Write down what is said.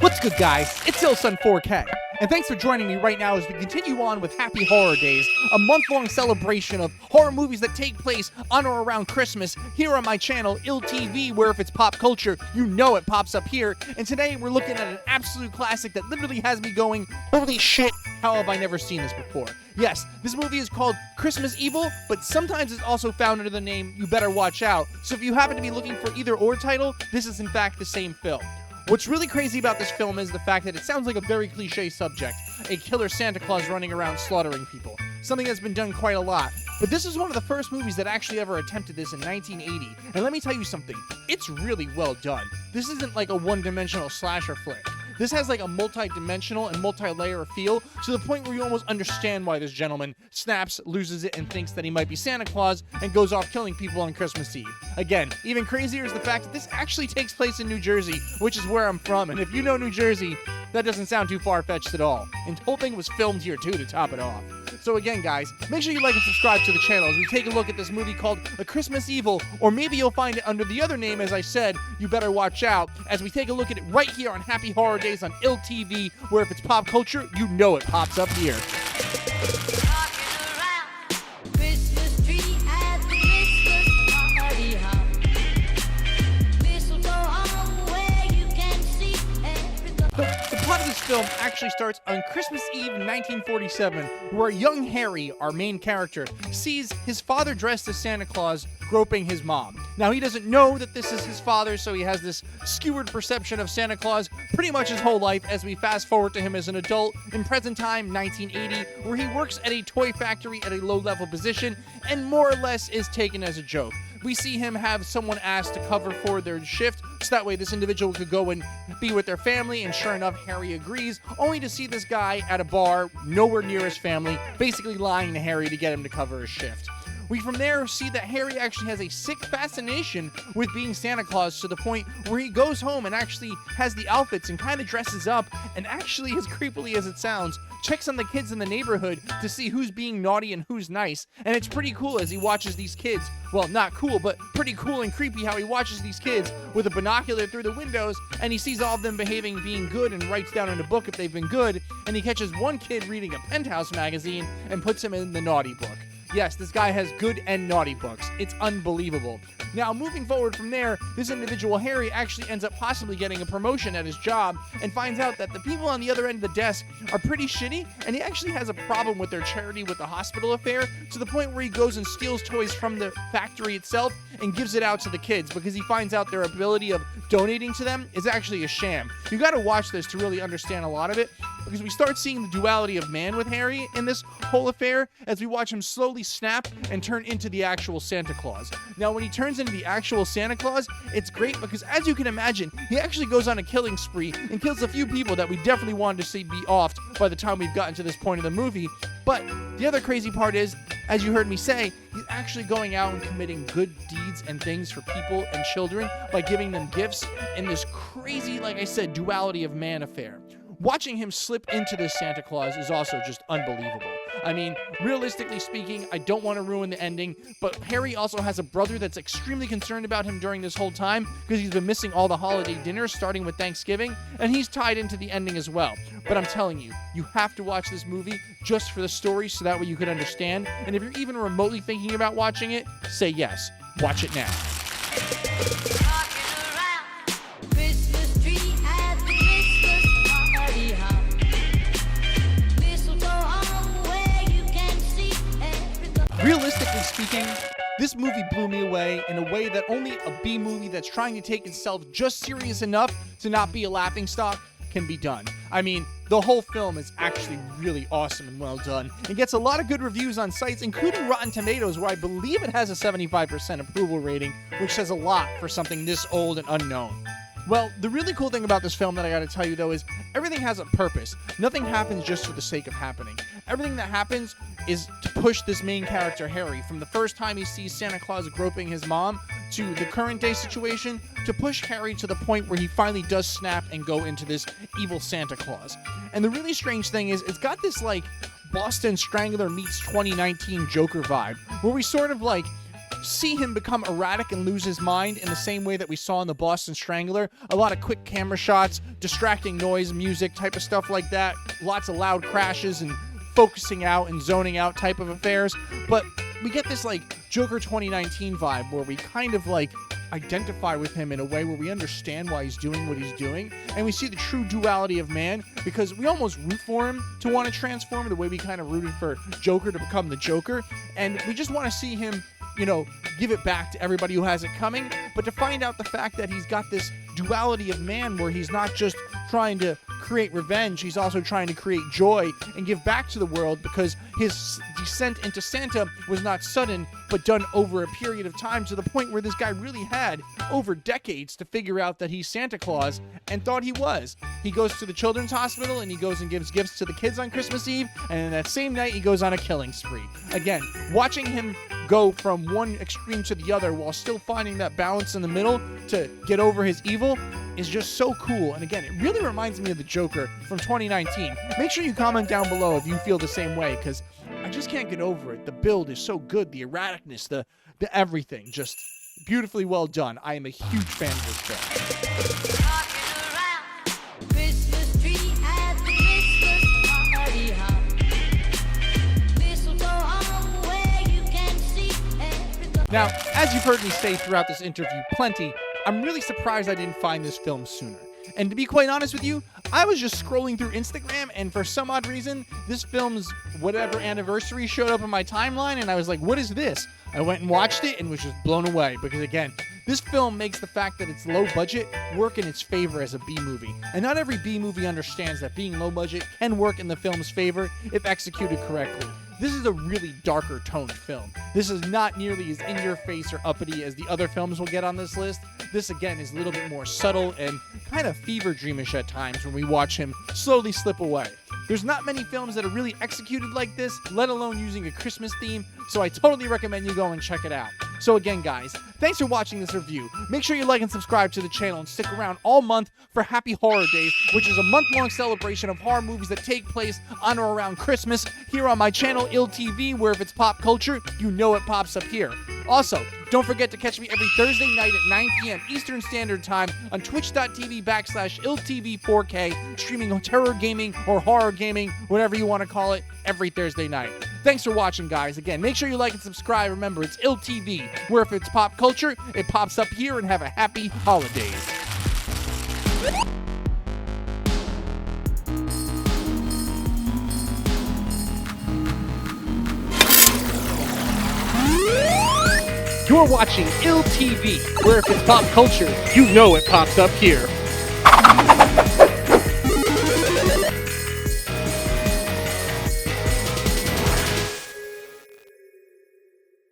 What's good, guys? It's Ilsun 4K, and thanks for joining me right now as we continue on with Happy Horror Days, a month-long celebration of horror movies that take place on or around Christmas here on my channel, ILTV, where if it's pop culture, you know it pops up here. And today we're looking at an absolute classic that literally has me going, holy shit, how have I never seen this before? Yes, this movie is called Christmas Evil, but sometimes it's also found under the name You Better Watch Out. So if you happen to be looking for either or title, this is in fact the same film. What's really crazy about this film is the fact that it sounds like a very cliche subject, a killer Santa Claus running around slaughtering people, something that's been done quite a lot. But this is one of the first movies that actually ever attempted this in 1980, and let me tell you something, it's really well done. This isn't like a one-dimensional slasher flick. This has like a multi-dimensional and multi-layer feel to the point where you almost understand why this gentleman snaps, loses it, and thinks that he might be Santa Claus and goes off killing people on Christmas Eve. Again, even crazier is the fact that this actually takes place in New Jersey, which is where I'm from, and if you know New Jersey, that doesn't sound too far-fetched at all. And the whole thing was filmed here too to top it off. So again, guys, make sure you like and subscribe to the channel as we take a look at this movie called The Christmas Evil, or maybe you'll find it under the other name, as I said, You Better Watch Out, as we take a look at it right here on Happy Horror Days on ILTV, where if it's pop culture, you know it pops up here. The plot of this film actually starts on Christmas Eve 1947, where young Harry, our main character, sees his father dressed as Santa Claus groping his mom. Now, he doesn't know that this is his father, so he has this skewered perception of Santa Claus pretty much his whole life as we fast forward to him as an adult in present time, 1980, where he works at a toy factory at a low-level position and more or less is taken as a joke. We see him have someone ask to cover for their shift, so that way this individual could go and be with their family, and sure enough, Harry agrees, only to see this guy at a bar, nowhere near his family, basically lying to Harry to get him to cover his shift. We from there see that Harry actually has a sick fascination with being Santa Claus to the point where he goes home and actually has the outfits and kind of dresses up and actually, as creepily as it sounds, checks on the kids in the neighborhood to see who's being naughty and who's nice. And it's pretty cool as he watches these kids, well, not cool, but pretty cool and creepy how he watches these kids with a binocular through the windows and he sees all of them behaving, being good, and writes down in a book if they've been good, and he catches one kid reading a Penthouse magazine and puts him in the naughty book. Yes, this guy has good and naughty books. It's unbelievable. Now, moving forward from there, this individual, Harry, actually ends up possibly getting a promotion at his job and finds out that the people on the other end of the desk are pretty shitty, and he actually has a problem with their charity with the hospital affair to the point where he goes and steals toys from the factory itself and gives it out to the kids because he finds out their ability of donating to them is actually a sham. You gotta watch this to really understand a lot of it, because we start seeing the duality of man with Harry in this whole affair as we watch him slowly snap and turn into the actual Santa Claus. Now, when he turns into the actual Santa Claus, it's great because, as you can imagine, he actually goes on a killing spree and kills a few people that we definitely wanted to see be offed by the time we've gotten to this point of the movie. But the other crazy part is, as you heard me say, he's actually going out and committing good deeds and things for people and children by giving them gifts in this crazy, like I said, duality of man affair. Watching him slip into this Santa Claus is also just unbelievable. I mean, realistically speaking, I don't want to ruin the ending, but Harry also has a brother that's extremely concerned about him during this whole time because he's been missing all the holiday dinners, starting with Thanksgiving, and he's tied into the ending as well. But I'm telling you, you have to watch this movie just for the story so that way you could understand, and if you're even remotely thinking about watching it, say yes. Watch it now. Realistically speaking, this movie blew me away in a way that only a B movie that's trying to take itself just serious enough to not be a laughingstock can be done. I mean, the whole film is actually really awesome and well done. It gets a lot of good reviews on sites, including Rotten Tomatoes, where I believe it has a 75% approval rating, which says a lot for something this old and unknown. Well, the really cool thing about this film that I gotta tell you, though, is everything has a purpose. Nothing happens just for the sake of happening. Everything that happens is to push this main character, Harry, from the first time he sees Santa Claus groping his mom to the current day situation, to push Harry to the point where he finally does snap and go into this evil Santa Claus. And the really strange thing is, it's got this, like, Boston Strangler meets 2019 Joker vibe, where we sort of, like, see him become erratic and lose his mind in the same way that we saw in the Boston Strangler. A lot of quick camera shots, distracting noise, music type of stuff like that. Lots of loud crashes and focusing out and zoning out type of affairs. But we get this like Joker 2019 vibe where we kind of like identify with him in a way where we understand why he's doing what he's doing, and we see the true duality of man, because we almost root for him to want to transform the way we kind of rooted for Joker to become the Joker, and we just want to see him, you know, give it back to everybody who has it coming, but to find out the fact that he's got this duality of man where he's not just trying to create revenge, he's also trying to create joy and give back to the world, because his descent into Santa was not sudden but done over a period of time, to the point where this guy really had over decades to figure out that he's Santa Claus and thought he was. He goes to the children's hospital and he goes and gives gifts to the kids on Christmas Eve, and then that same night he goes on a killing spree. Again, watching him go from one extreme to the other while still finding that balance in the middle to get over his evil is just so cool. And again, it really reminds me of the Joker from 2019. Make sure you comment down below if you feel the same way, because I just can't get over it. The build is so good, the erraticness, the everything, just beautifully well done. I am a huge fan of this film. Now, as you've heard me say throughout this interview plenty, I'm really surprised I didn't find this film sooner. And to be quite honest with you, I was just scrolling through Instagram, and for some odd reason, this film's whatever anniversary showed up in my timeline, and I was like, what is this? I went and watched it and was just blown away, because again, this film makes the fact that it's low budget work in its favor as a B movie. And not every B movie understands that being low budget can work in the film's favor if executed correctly. This is a really darker toned film. This is not nearly as in-your-face or uppity as the other films we'll get on this list. This, again, is a little bit more subtle and kind of fever dreamish at times when we watch him slowly slip away. There's not many films that are really executed like this, let alone using a Christmas theme, so I totally recommend you go and check it out. So again, guys, thanks for watching this review. Make sure you like and subscribe to the channel and stick around all month for Happy Horror Days, which is a month-long celebration of horror movies that take place on or around Christmas here on my channel, ILL-TV, where if it's pop culture, you know it pops up here. Also, don't forget to catch me every Thursday night at 9 p.m. Eastern Standard Time on twitch.tv/ILL-TV4K, streaming terror gaming or horror gaming, whatever you want to call it, every Thursday night. Thanks for watching, guys. Again, make sure you like and subscribe. Remember, it's ILL-TV, where if it's pop culture, it pops up here, and have a happy holidays. You're watching ILL-TV, where if it's pop culture, you know it pops up here.